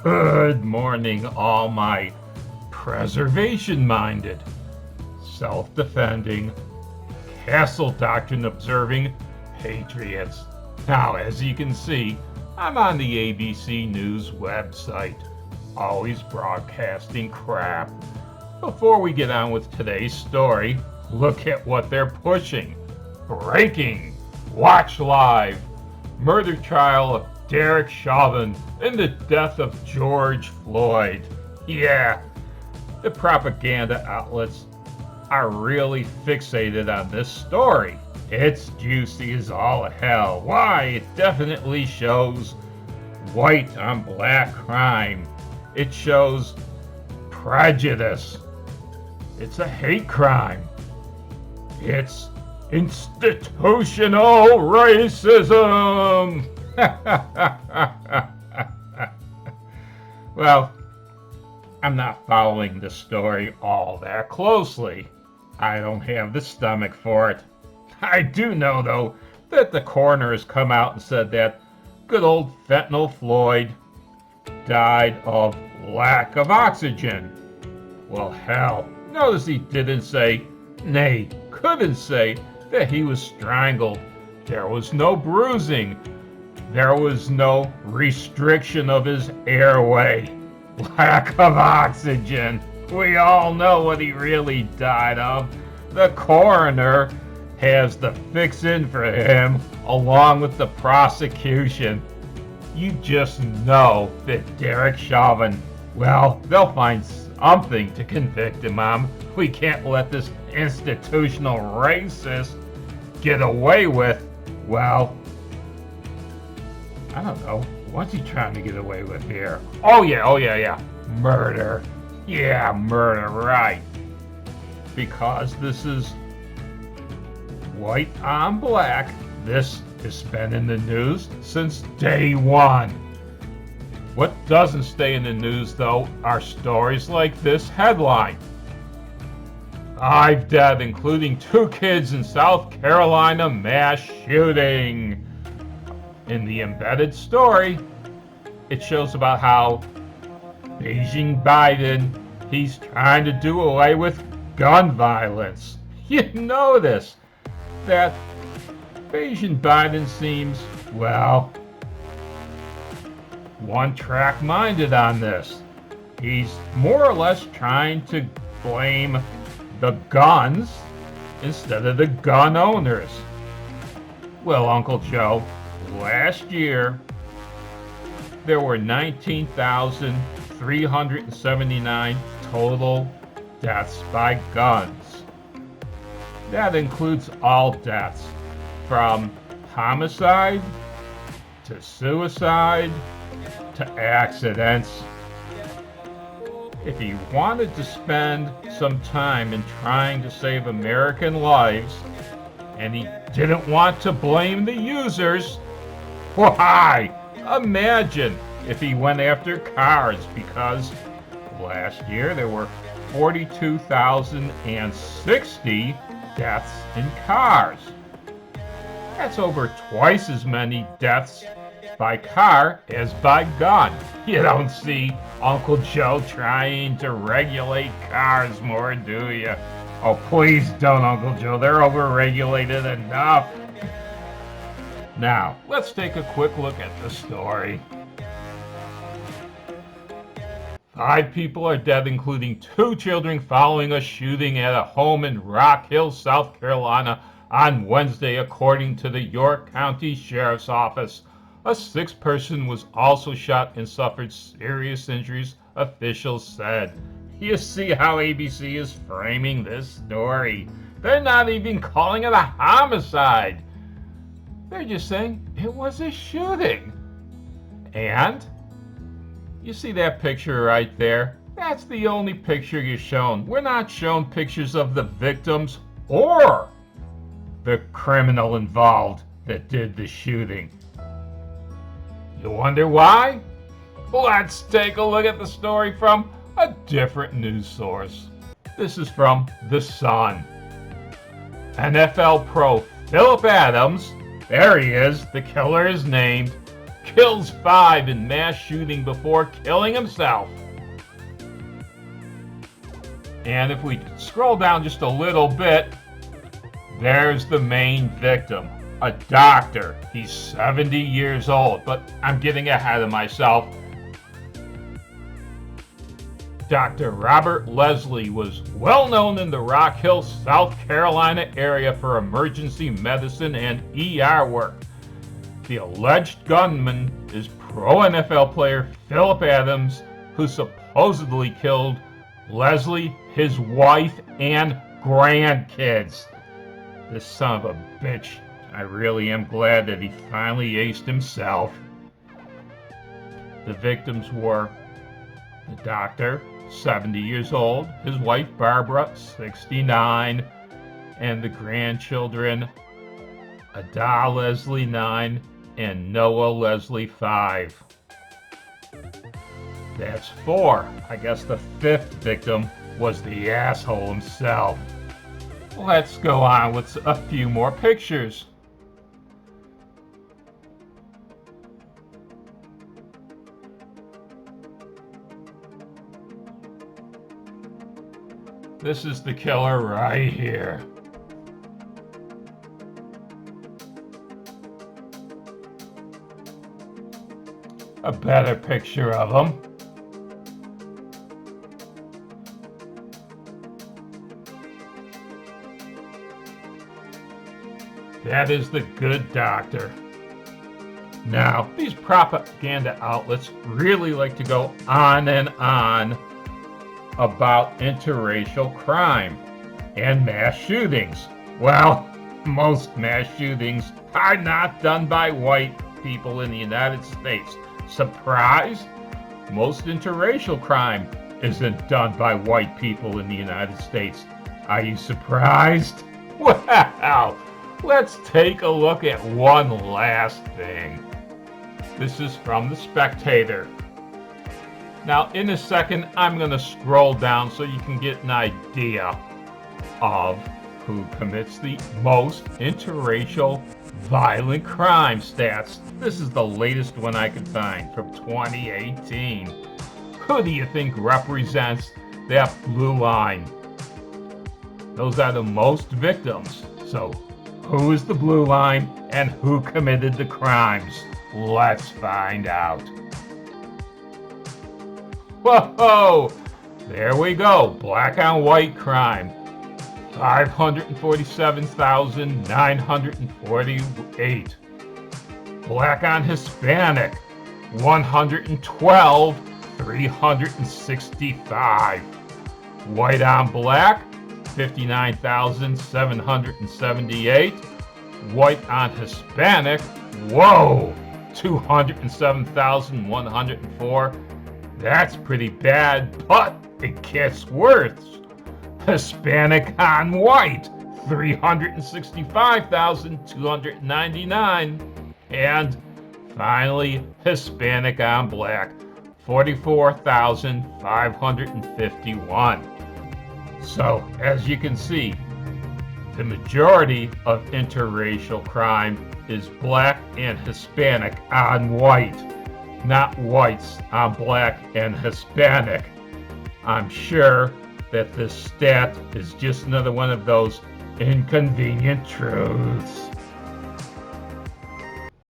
Good morning, all my preservation-minded, self-defending, castle doctrine observing patriots. Now, as you can see, I'm on the ABC News website, always broadcasting crap. Before we get on with today's story, look at what they're pushing. Breaking! Watch live! Murder trial of Derek Chauvin and the death of George Floyd. Yeah, the propaganda outlets are really fixated on this story. It's juicy as all hell. Why? It definitely shows white on black crime. It shows prejudice. It's a hate crime. It's institutional racism. Well, I'm not following this story all that closely. I don't have the stomach for it. I do know, though, that the coroner has come out and said that good old Fentanyl Floyd died of lack of oxygen. Well, hell, notice he didn't say, nay, couldn't say, that he was strangled. There was no bruising. There was no restriction of his airway. Lack of oxygen. We all know what he really died of. The coroner has the fix-in for him along with the prosecution. You just know that Derek Chauvin, well, they'll find something to convict him on. We can't let this institutional racist get away with, well, I don't know. What's he trying to get away with here? Oh yeah. Murder. Yeah, murder, right. Because this is white on black, this has been in the news since day one. What doesn't stay in the news, though, are stories like this headline. 5 dead, including 2 kids in South Carolina mass shooting. In the embedded story, it shows about how Beijing Biden, he's trying to do away with gun violence. You notice that Beijing Biden seems, well, one-track minded on this. He's more or less trying to blame the guns instead of the gun owners. Well, Uncle Joe, last year there were 19,379 total deaths by guns. That includes all deaths, from homicide to suicide to accidents. If he wanted to spend some time in trying to save American lives, and he didn't want to blame the users, why? Imagine if he went after cars, because last year there were 42,060 deaths in cars. That's over twice as many deaths by car as by gun. You don't see Uncle Joe trying to regulate cars more, do you? Oh, please don't, Uncle Joe. They're overregulated enough. Now, let's take a quick look at the story. 5 people are dead, including 2 children, following a shooting at a home in Rock Hill, South Carolina on Wednesday, according to the York County Sheriff's Office. A 6th person was also shot and suffered serious injuries, officials said. You see how ABC is framing this story. They're not even calling it a homicide. They're just saying it was a shooting. And you see that picture right there? That's the only picture you're shown. We're not shown pictures of the victims or the criminal involved that did the shooting. You wonder why? Let's take a look at the story from a different news source. This is from The Sun. NFL pro Philip Adams, there he is, the killer is named, kills 5 in mass shooting before killing himself. And if we scroll down just a little bit, there's the main victim, a doctor. He's 70 years old, but I'm getting ahead of myself. Dr. Robert Leslie was well known in the Rock Hill, South Carolina area for emergency medicine and ER work. The alleged gunman is pro NFL player Philip Adams, who supposedly killed Leslie, his wife, and grandkids. This son of a bitch. I really am glad that he finally aced himself. The victims were the doctor, 70 years old, his wife Barbara, 69, and the grandchildren, Ada Leslie, 9, and Noah Leslie, 5. That's 4. I guess the 5th victim was the asshole himself. Let's go on with a few more pictures. This is the killer right here. A better picture of him. That is the good doctor. Now, these propaganda outlets really like to go on and on about interracial crime and mass shootings. Well, most mass shootings are not done by white people in the United States. Surprise? Most interracial crime isn't done by white people in the United States. Are you surprised? Well, let's take a look at one last thing. This is from The Spectator. Now, in a second, I'm going to scroll down so you can get an idea of who commits the most interracial violent crime stats. This is the latest one I could find from 2018. Who do you think represents that blue line? Those are the most victims. So, who is the blue line and who committed the crimes? Let's find out. Whoa! There we go. Black on white crime. 547,948. Black on Hispanic. 112,365. White on black. 59,778. White on Hispanic. Whoa! 207,104. That's pretty bad, but it gets worse. Hispanic on white, 365,299. And finally, Hispanic on black, 44,551. So, as you can see, the majority of interracial crime is black and Hispanic on white, not whites on black and Hispanic. I'm sure that this stat is just another one of those inconvenient truths.